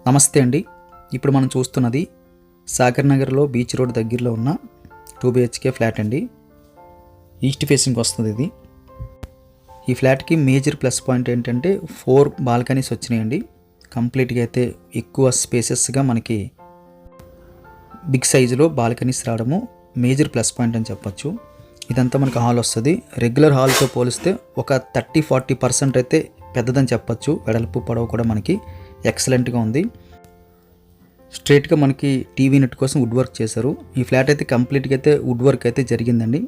నమస్తే అండి. ఇప్పుడు మనం చూస్తున్నది సాగర్ నగర్లో బీచ్ రోడ్ దగ్గరలో ఉన్న 2 BHK ఫ్లాట్ అండి. ఈస్ట్ ఫేసింగ్ వస్తుంది ఇది. ఈ ఫ్లాట్కి మేజర్ ప్లస్ పాయింట్ ఏంటంటే 4 బాల్కనీస్ వచ్చినాయండి. కంప్లీట్గా అయితే ఎక్కువ స్పేసెస్గా మనకి బిగ్ సైజులో బాల్కనీస్ రావడము మేజర్ ప్లస్ పాయింట్ అని చెప్పొచ్చు. ఇదంతా మనకి హాల్ వస్తుంది. రెగ్యులర్ హాల్తో పోలిస్తే ఒక 30-40% అయితే పెద్దదని చెప్పొచ్చు. వెడల్పు పొడవు కూడా మనకి ఎక్సలెంట్గా ఉంది. స్ట్రైట్గా మనకి టీవీ నెట్ కోసం వుడ్ వర్క్ చేశారు. ఈ ఫ్లాట్ అయితే కంప్లీట్గా అయితే వుడ్ వర్క్ అయితే జరిగిందండి.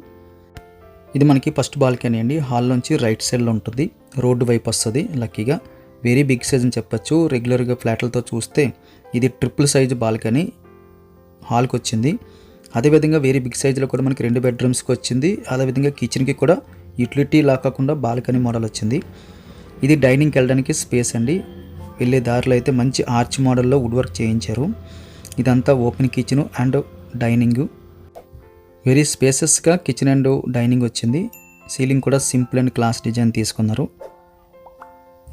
ఇది మనకి ఫస్ట్ బాల్కనీ అండి. హాల్ నుంచి రైట్ సైడ్లో ఉంటుంది. రోడ్డు వైపు వస్తుంది. లక్కీగా వెరీ బిగ్ సైజ్ అని చెప్పొచ్చు. రెగ్యులర్గా ఫ్లాట్లతో చూస్తే ఇది ట్రిపుల్ సైజ్ బాల్కనీ హాల్కి వచ్చింది. అదేవిధంగా వెరీ బిగ్ సైజులో కూడా మనకి 2 బెడ్రూమ్స్కి వచ్చింది. అదేవిధంగా కిచెన్కి కూడా యూటిలిటీ లా కాకుండా బాల్కనీ మోడల్ వచ్చింది. ఇది డైనింగ్కి వెళ్ళడానికి స్పేస్ అండి. వెళ్ళే దారిలో అయితే మంచి ఆర్చ్ మోడల్లో వుడ్ వర్క్ చేయించారు. ఇదంతా open kitchen and dining. Very స్పేసెస్గా కిచెన్ అండ్ డైనింగ్ వచ్చింది. సీలింగ్ కూడా సింపుల్ అండ్ క్లాస్ డిజైన్ తీసుకున్నారు.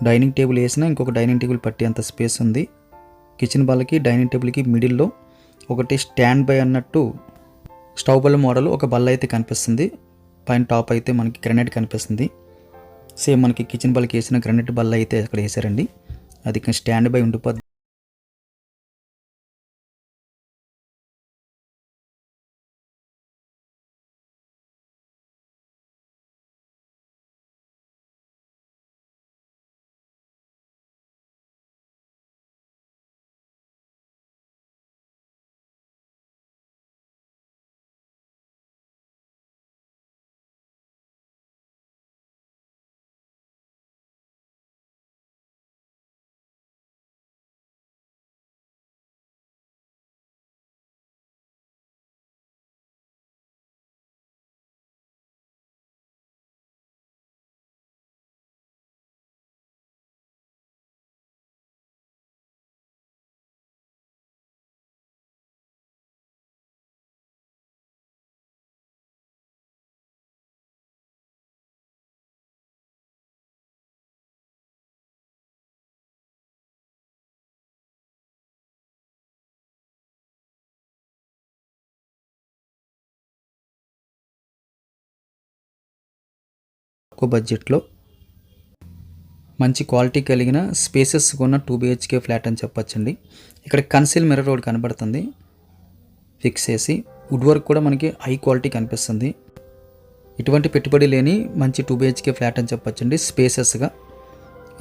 డైనింగ్ టేబుల్ వేసినా ఇంకొక డైనింగ్ టేబుల్ పట్టేంత స్పేస్ ఉంది. కిచెన్ బాల్కి డైనింగ్ టేబుల్కి మిడిల్లో ఒకటి స్టాండ్ బై అన్నట్టు స్టవ్ బల్ల మోడల్ ఒక బల్ల అయితే కనిపిస్తుంది. పైన టాప్ అయితే మనకి గ్రానైట్ కనిపిస్తుంది. సేమ్ మనకి కిచెన్ బల్లకి వేసిన గ్రానైట్ బల్ల అయితే అక్కడ వేసారండి. అది స్టాండ్ బై ఉండిపోద్ది. తక్కువ బడ్జెట్లో మంచి క్వాలిటీ కలిగిన స్పేసెస్ ఉన్న 2 BHK ఫ్లాట్ అని చెప్పొచ్చండి. ఇక్కడ కన్సిల్ మిర్రర్ రోడ్ కనబడుతుంది ఫిక్స్ చేసి. వుడ్ వర్క్ కూడా మనకి హై క్వాలిటీ కనిపిస్తుంది. ఇటువంటి పెట్టుబడి లేని మంచి 2 BHK ఫ్లాట్ అని చెప్పొచ్చండి. స్పేసెస్గా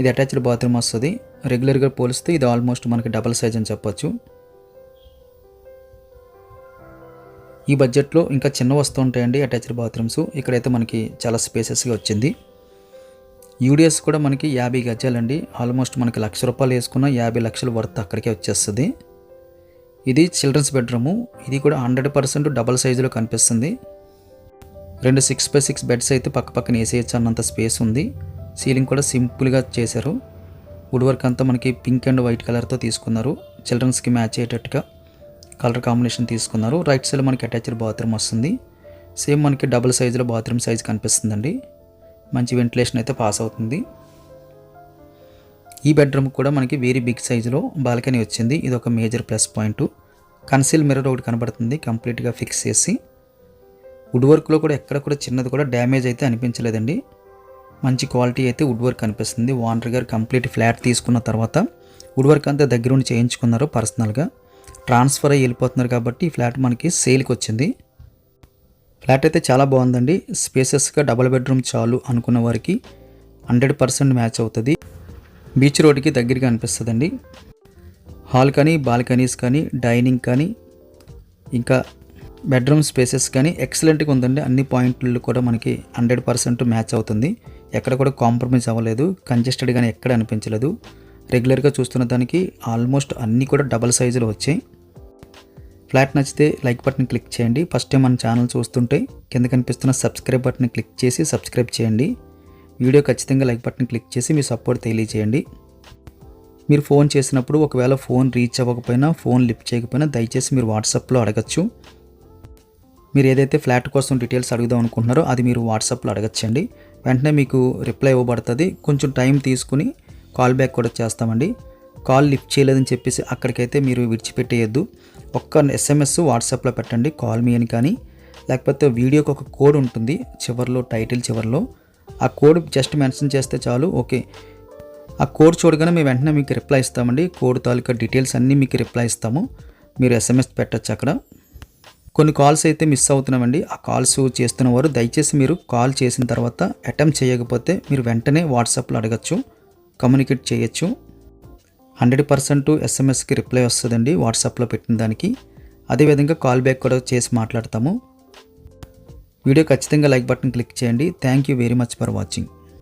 ఇది అటాచ్డ్ బాత్రూమ్ వస్తుంది. రెగ్యులర్గా పోలిస్తే ఇది ఆల్మోస్ట్ మనకి డబల్ సైజ్ అని చెప్పొచ్చు. ఈ బడ్జెట్లో ఇంకా చిన్న వస్తూ ఉంటాయండి అటాచ్డ్ బాత్రూమ్స్. ఇక్కడైతే మనకి చాలా స్పేసెస్గా వచ్చింది. యూడిఎస్ కూడా మనకి 50 గజాలండి. ఆల్మోస్ట్ మనకి ₹1,00,000 వేసుకున్న 50 లక్షల వర్త్ అక్కడికే వచ్చేస్తుంది. ఇది చిల్డ్రన్స్ బెడ్రూము. ఇది కూడా 100% డబల్ సైజులో కనిపిస్తుంది. 2 6x6 బెడ్స్ అయితే పక్క పక్కన వేసేయచ్చు అన్నంత స్పేస్ ఉంది. సీలింగ్ కూడా సింపుల్గా చేశారు. వుడ్ వర్క్ అంతా మనకి పింక్ అండ్ వైట్ కలర్తో తీసుకున్నారు. చిల్డ్రన్స్కి మ్యాచ్ అయ్యేటట్టుగా కలర్ కాంబినేషన్ తీసుకున్నారు. రైట్ సైడ్ మనకి అటాచ్డ్ బాత్రూమ్ వస్తుంది. సేమ్ మనకి డబుల్ సైజులో బాత్రూమ్ సైజ్ కనిపిస్తుందండి. మంచి వెంటిలేషన్ అయితే పాస్ అవుతుంది. ఈ బెడ్రూమ్ కూడా మనకి వెరీ బిగ్ సైజులో బాల్కనీ వచ్చింది. ఇది ఒక మేజర్ ప్లస్ పాయింట్. కన్సిల్ మిర్రర్ ఒకటి కనబడుతుంది కంప్లీట్గా ఫిక్స్ చేసి. వుడ్ వర్క్లో కూడా ఎక్కడ కూడా చిన్నది కూడా డ్యామేజ్ అయితే అనిపించలేదండి. మంచి క్వాలిటీ అయితే వుడ్ వర్క్ కనిపిస్తుంది. ఓనర్ గారు కంప్లీట్ ఫ్లాట్ తీసుకున్న తర్వాత వుడ్ వర్క్ అంతా దగ్గరుండి చేయించుకున్నారు. పర్సనల్గా ట్రాన్స్ఫర్ అయ్యి వెళ్ళిపోతున్నారు కాబట్టి ఈ ఫ్లాట్ మనకి సేల్కి వచ్చింది. ఫ్లాట్ అయితే చాలా బాగుందండి. స్పేసెస్గా డబుల్ బెడ్రూమ్ చాలు అనుకున్న వారికి 100% మ్యాచ్ అవుతుంది. బీచ్ రోడ్కి దగ్గరగా అనిపిస్తుందండి. హాల్ కానీ బాల్కనీస్ కానీ డైనింగ్ కానీ ఇంకా బెడ్రూమ్ స్పేసెస్ కానీ ఎక్సలెంట్గా ఉందండి. అన్ని పాయింట్లు కూడా మనకి 100% మ్యాచ్ అవుతుంది. ఎక్కడ కూడా కాంప్రమైజ్ అవ్వలేదు. కంజెస్టెడ్ కానీ ఎక్కడ అనిపించలేదు. రెగ్యులర్గా చూస్తున్న దానికి ఆల్మోస్ట్ అన్నీ కూడా డబల్ సైజులో వచ్చాయి. ఫ్లాట్ నచ్చితే లైక్ బటన్ క్లిక్ చేయండి. ఫస్ట్ టైం మన ఛానల్ చూస్తుంటే కింద కనిపిస్తున్న సబ్స్క్రైబ్ బటన్ క్లిక్ చేసి సబ్స్క్రైబ్ చేయండి. వీడియో ఖచ్చితంగా లైక్ బటన్ క్లిక్ చేసి మీ సపోర్ట్ తెలియజేయండి. మీరు ఫోన్ చేసినప్పుడు ఒకవేళ ఫోన్ రీచ్ అవ్వకపోయినా, ఫోన్ లిఫ్ట్ చేయకపోయినా దయచేసి మీరు వాట్సాప్లో అడగచ్చు. మీరు ఏదైతే ఫ్లాట్ కోసం డీటెయిల్స్ అడుగుదాం అనుకుంటున్నారో అది మీరు వాట్సాప్లో అడగచ్చండి. వెంటనే మీకు రిప్లై ఇవ్వబడుతుంది. కొంచెం టైం తీసుకుని కాల్ బ్యాక్ కూడా చేస్తామండి. కాల్ లిఫ్ట్ చేయలేదని చెప్పేసి అక్కడికైతే మీరు విడిచిపెట్టేయద్దు. ఒక్క SMS వాట్సాప్లో పెట్టండి కాల్ మీ అని, కానీ లేకపోతే వీడియోకి ఒక కోడ్ ఉంటుంది చివరిలో, టైటిల్ చివరిలో. ఆ కోడ్ జస్ట్ మెన్షన్ చేస్తే చాలు. ఓకే, ఆ కోడ్ చూడగానే మేము వెంటనే మీకు రిప్లై ఇస్తామండి. కోడ్ తాలూకా డీటెయిల్స్ అన్నీ మీకు రిప్లై ఇస్తాము. మీరు SMS పెట్టచ్చు అక్కడ. కొన్ని కాల్స్ అయితే మిస్ అవుతున్నామండి. ఆ కాల్స్ చేస్తున్నవారు దయచేసి మీరు కాల్ చేసిన తర్వాత అటెంప్ట్ చేయకపోతే మీరు వెంటనే వాట్సాప్లో అడగచ్చు, కమ్యూనికేట్ చేయొచ్చు. 100% SMSకి రిప్లై వస్తుందండి వాట్సాప్లో పెట్టిన దానికి. అదేవిధంగా కాల్ బ్యాక్ కూడా చేసి మాట్లాడతాము. వీడియో ఖచ్చితంగా లైక్ బటన్ క్లిక్ చేయండి. Thank you very much for watching.